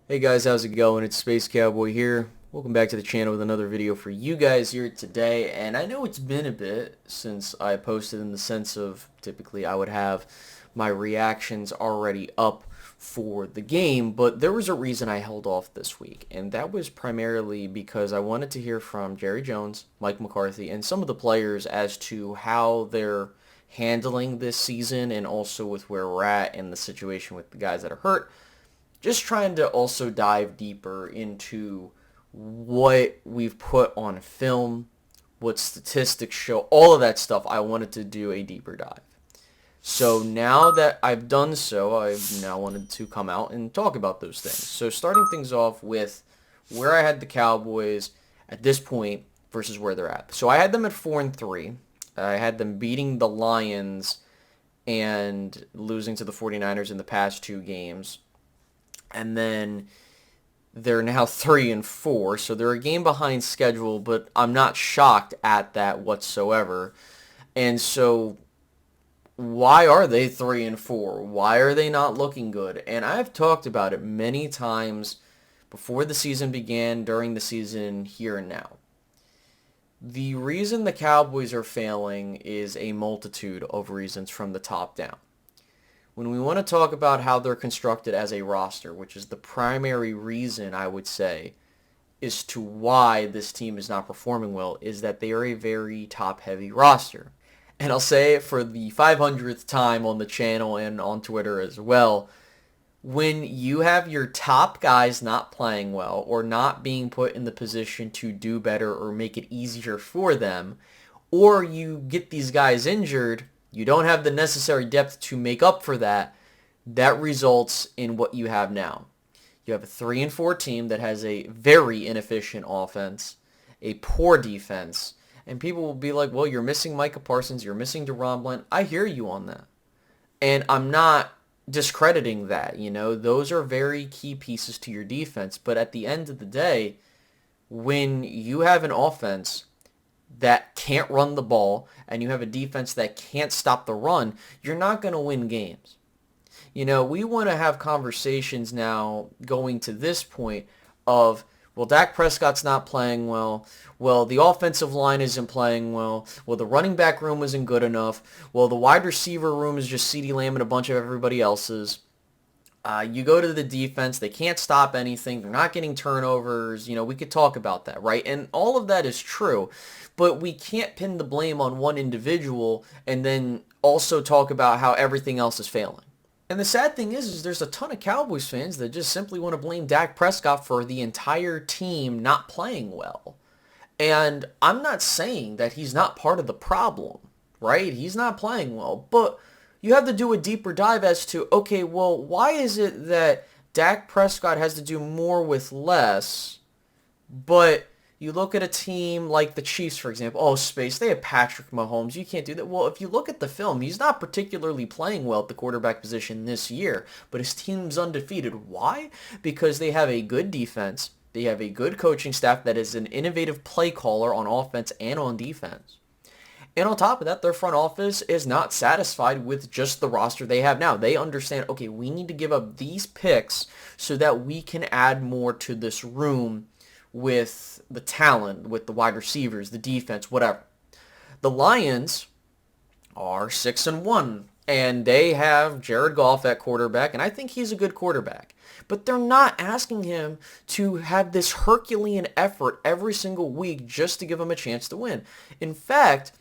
Hey guys, how's it going? It's Space Cowboy here. Welcome back to the channel with another video for you guys here today. And I know it's been a bit since I posted, in the sense of typically I would have my reactions already up for the game, but there was a reason I held off this week, and that was primarily because I wanted to hear from Jerry Jones, Mike McCarthy, and some of the players as to how they're handling this season, and also with where we're at and the situation with the guys that are hurt. Just trying to also dive deeper into what we've put on film, what statistics show, all of that stuff. I wanted to do a deeper dive. So now that I've done so, I've now wanted to come out and talk about those things. So starting things off with where I had the Cowboys at this point versus where they're at. So I had them at 4-3. I had them beating the Lions and losing to the 49ers in the past two games. And then they're now 3-4, so they're a game behind schedule, but I'm not shocked at that whatsoever. And so why are they 3-4? Why are they not looking good? And I've talked about it many times before the season began, during the season, here and now. The reason the Cowboys are failing is a multitude of reasons from the top down. When we want to talk about how they're constructed as a roster, which is the primary reason, I would say, as to why this team is not performing well, is that they are a very top-heavy roster. And I'll say it for the 500th time on the channel and on Twitter as well. When you have your top guys not playing well, or not being put in the position to do better or make it easier for them, or you get these guys injured, you don't have the necessary depth to make up for that, that results in what you have now. You have a 3-4 team that has a very inefficient offense, a poor defense, and people will be like, well, you're missing Micah Parsons, you're missing DeRon Bland. I hear you on that. And I'm not discrediting that. Those are very key pieces to your defense. But at the end of the day, when you have an offense that can't run the ball and you have a defense that can't stop the run, you're not going to win games. We want to have conversations now going to this point of, well, Dak Prescott's not playing well. Well, the offensive line isn't playing well. Well, the running back room isn't good enough. Well, the wide receiver room is just CeeDee Lamb and a bunch of everybody else's. You go to the defense, they can't stop anything. They're not getting turnovers. We could talk about that, right? And all of that is true, but we can't pin the blame on one individual and then also talk about how everything else is failing. And the sad thing is there's a ton of Cowboys fans that just simply want to blame Dak Prescott for the entire team not playing well. And I'm not saying that he's not part of the problem, right? He's not playing well, but you have to do a deeper dive as to, okay, well, why is it that Dak Prescott has to do more with less, but you look at a team like the Chiefs, for example. Oh, Space, they have Patrick Mahomes. You can't do that. Well, if you look at the film, he's not particularly playing well at the quarterback position this year, but his team's undefeated. Why? Because they have a good defense. They have a good coaching staff that is an innovative play caller on offense and on defense. And on top of that, their front office is not satisfied with just the roster they have now. They understand, okay, we need to give up these picks so that we can add more to this room with the talent, with the wide receivers, the defense, whatever. The Lions are 6-1, and they have Jared Goff at quarterback, and I think he's a good quarterback. But they're not asking him to have this Herculean effort every single week just to give him a chance to win. In fact,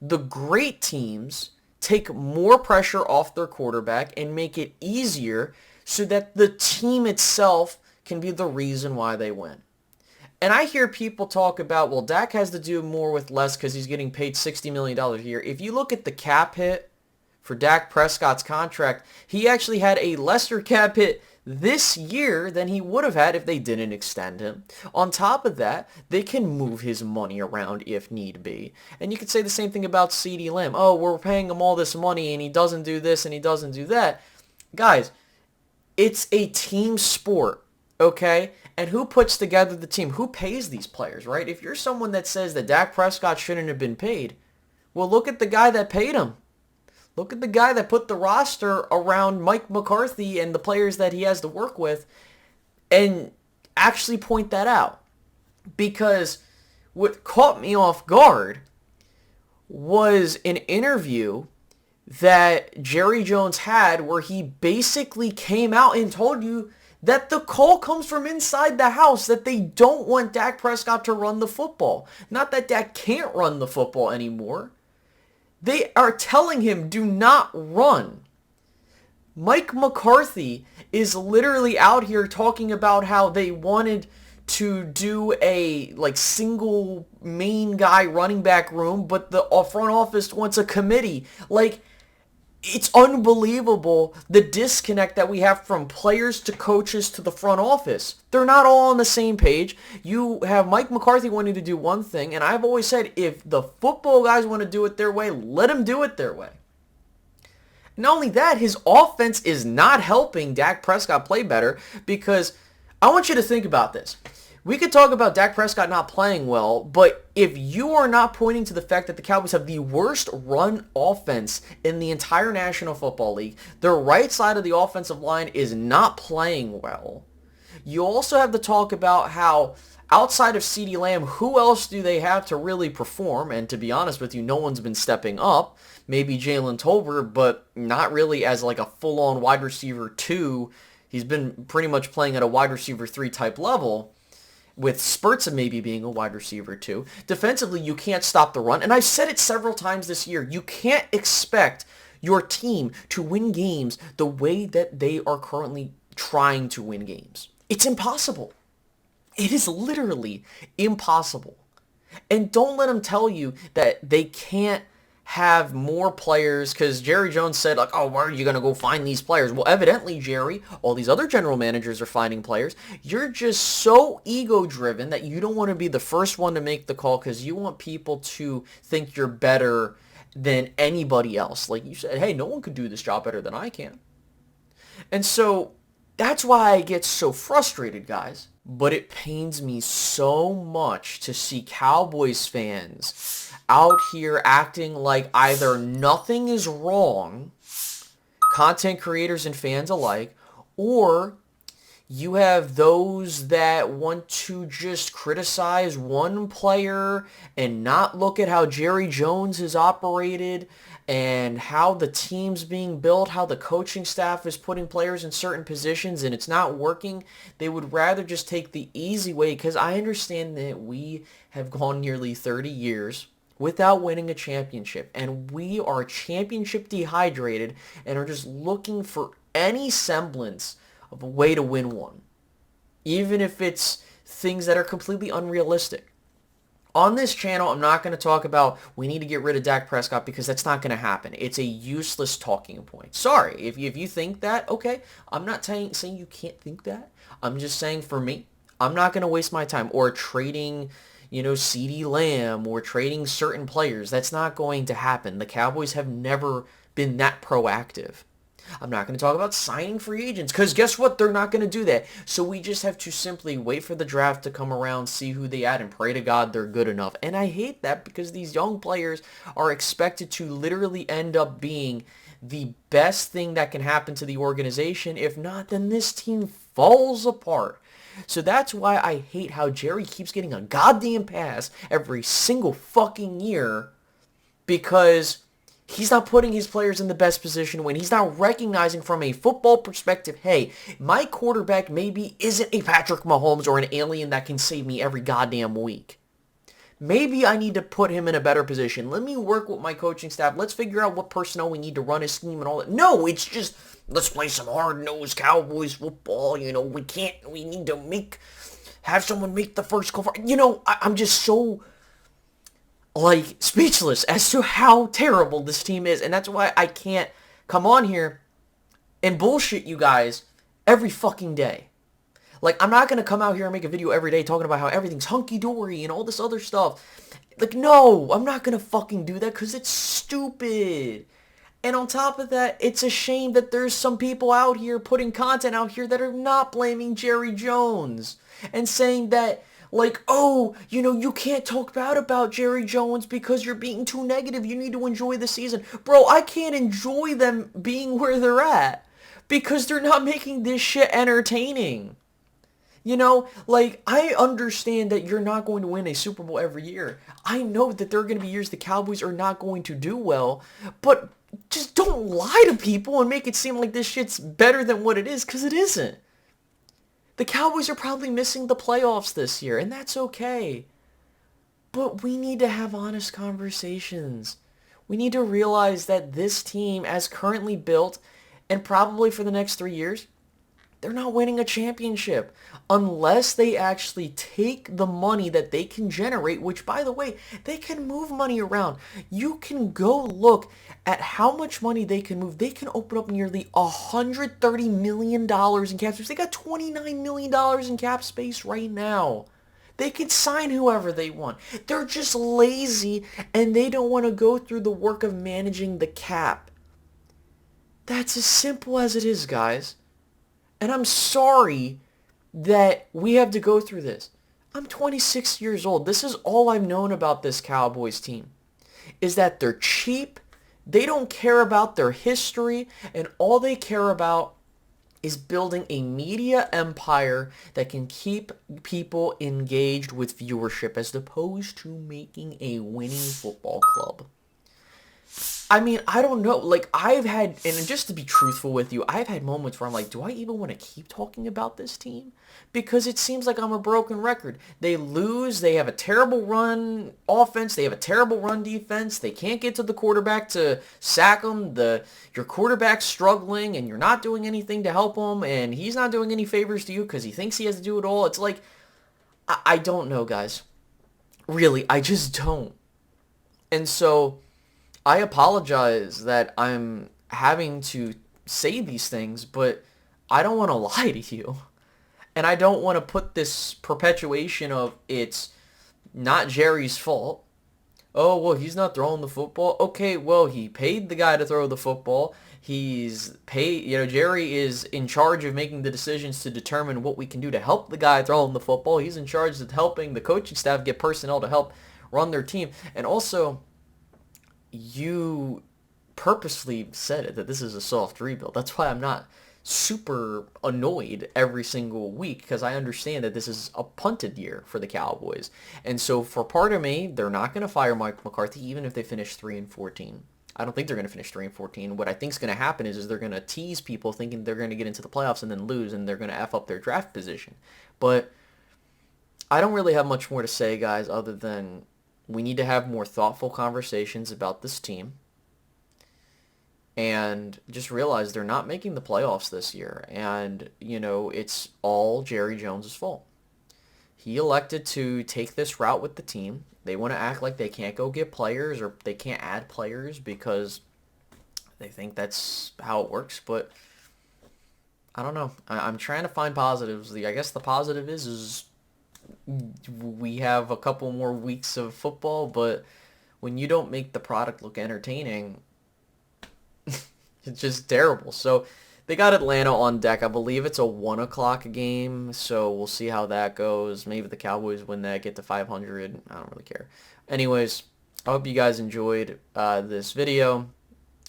the great teams take more pressure off their quarterback and make it easier so that the team itself can be the reason why they win. And I hear people talk about, well, Dak has to do more with less because he's getting paid $60 million a year. If you look at the cap hit for Dak Prescott's contract, he actually had a lesser cap hit this year than he would have had if they didn't extend him. On top of that, they can move his money around if need be. And you could say the same thing about CeeDee Lamb. Oh, we're paying him all this money and he doesn't do this and he doesn't do that. Guys, it's a team sport, okay? And who puts together the team? Who pays these players, right? If you're someone that says that Dak Prescott shouldn't have been paid, well, look at the guy that paid him. Look at the guy that put the roster around Mike McCarthy and the players that he has to work with. and actually point that out. Because what caught me off guard was an interview that Jerry Jones had where he basically came out and told you that the call comes from inside the house, that they don't want Dak Prescott to run the football. Not that Dak can't run the football anymore. They are telling him, do not run. Mike McCarthy is literally out here talking about how they wanted to do a single main guy running back room, but the front office wants a committee. It's unbelievable the disconnect that we have from players to coaches to the front office. They're not all on the same page. You have Mike McCarthy wanting to do one thing, and I've always said if the football guys want to do it their way, let them do it their way. Not only that, his offense is not helping Dak Prescott play better, because I want you to think about this. We could talk about Dak Prescott not playing well, but if you are not pointing to the fact that the Cowboys have the worst run offense in the entire National Football League, their right side of the offensive line is not playing well. You also have to talk about how outside of CeeDee Lamb, who else do they have to really perform? And to be honest with you, no one's been stepping up. Maybe Jalen Tolbert, but not really as a full-on wide receiver 2. He's been pretty much playing at a wide receiver 3 type level, with spurts of maybe being a wide receiver 2. Defensively, you can't stop the run. And I've said it several times this year. You can't expect your team to win games the way that they are currently trying to win games. It's impossible. It is literally impossible. And don't let them tell you that they can't have more players, because Jerry Jones said, oh, where are you going to go find these players? Well, evidently, Jerry, all these other general managers are finding players. You're just so ego-driven that you don't want to be the first one to make the call because you want people to think you're better than anybody else. Like you said, hey, no one could do this job better than I can. And so that's why I get so frustrated, guys. But it pains me so much to see Cowboys fans out here acting like either nothing is wrong, content creators and fans alike, or you have those that want to just criticize one player and not look at how Jerry Jones has operated and how the team's being built, how the coaching staff is putting players in certain positions and it's not working. They would rather just take the easy way, because I understand that we have gone nearly 30 years without winning a championship, and we are championship dehydrated and are just looking for any semblance of a way to win one, even if it's things that are completely unrealistic. On this channel, I'm not going to talk about we need to get rid of Dak Prescott, because that's not going to happen. It's a useless talking point. Sorry, if you think that, okay. I'm not saying you can't think that. I'm just saying, for me, I'm not going to waste my time or trading CeeDee Lamb or trading certain players. That's not going to happen. The Cowboys have never been that proactive. I'm not going to talk about signing free agents, because guess what? They're not going to do that. So we just have to simply wait for the draft to come around, see who they add, and pray to God they're good enough. And I hate that, because these young players are expected to literally end up being the best thing that can happen to the organization. If not, then this team falls apart. So that's why I hate how Jerry keeps getting a goddamn pass every single fucking year, because he's not putting his players in the best position to win. He's not recognizing from a football perspective, hey, my quarterback maybe isn't a Patrick Mahomes or an alien that can save me every goddamn week. Maybe I need to put him in a better position. Let me work with my coaching staff. Let's figure out what personnel we need to run his scheme and all that. No, it's just, let's play some hard-nosed Cowboys football. We need to have someone make the first call. I'm just so, speechless as to how terrible this team is. And that's why I can't come on here and bullshit you guys every fucking day. I'm not going to come out here and make a video every day talking about how everything's hunky-dory and all this other stuff. No, I'm not going to fucking do that, because it's stupid. And on top of that, it's a shame that there's some people out here putting content out here that are not blaming Jerry Jones and saying that, you can't talk bad about Jerry Jones because you're being too negative. You need to enjoy the season. Bro, I can't enjoy them being where they're at because they're not making this shit entertaining. You know, like, I understand that you're not going to win a Super Bowl every year. I know that there are going to be years the Cowboys are not going to do well, but just don't lie to people and make it seem like this shit's better than what it is, because it isn't. The Cowboys are probably missing the playoffs this year, and that's okay. But we need to have honest conversations. We need to realize that this team, as currently built, and probably for the next 3 years, they're not winning a championship unless they actually take the money that they can generate, which, by the way, they can move money around. You can go look at how much money they can move. They can open up nearly $130 million in cap space. They got $29 million in cap space right now. They can sign whoever they want. They're just lazy and they don't want to go through the work of managing the cap. That's as simple as it is, guys. And I'm sorry that we have to go through this. I'm 26 years old. This is all I've known about this Cowboys team, is that they're cheap. They don't care about their history, and all they care about is building a media empire that can keep people engaged with viewership as opposed to making a winning football club. I mean, I don't know. Like, I've had, and just to be truthful with you, I've had moments where I'm like, do I even want to keep talking about this team? Because it seems like I'm a broken record. They lose. They have a terrible run offense. They have a terrible run defense. They can't get to the quarterback to sack him. Your quarterback's struggling, and you're not doing anything to help him, and he's not doing any favors to you because he thinks he has to do it all. It's like, I don't know, guys. Really, I just don't. And so I apologize that I'm having to say these things, but I don't want to lie to you. And I don't want to put this perpetuation of it's not Jerry's fault. Oh, well, he's not throwing the football. Okay, well, he paid the guy to throw the football. He's paid, Jerry is in charge of making the decisions to determine what we can do to help the guy throwing the football. He's in charge of helping the coaching staff get personnel to help run their team. And also, you purposely said it, that this is a soft rebuild. That's why I'm not super annoyed every single week, because I understand that this is a punted year for the Cowboys. And so for part of me, they're not going to fire Mike McCarthy even if they finish 3-14. I don't think they're going to finish 3-14. What I think is going to happen is they're going to tease people thinking they're going to get into the playoffs and then lose, and they're going to F up their draft position. But I don't really have much more to say, guys, other than we need to have more thoughtful conversations about this team and just realize they're not making the playoffs this year. And, it's all Jerry Jones' fault. He elected to take this route with the team. They want to act like they can't go get players or they can't add players because they think that's how it works. But I don't know. I'm trying to find positives. I guess the positive is we have a couple more weeks of football, but when you don't make the product look entertaining, it's just terrible. So they got Atlanta on deck. I believe it's a 1 o'clock game, so we'll see how that goes. Maybe the Cowboys win that, get to 500. I don't really care. Anyways, I hope you guys enjoyed this video,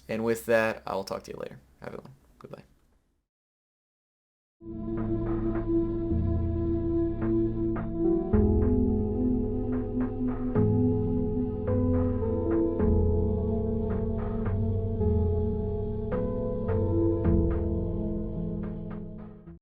and with that, I will talk to you later. Have a good one. Goodbye.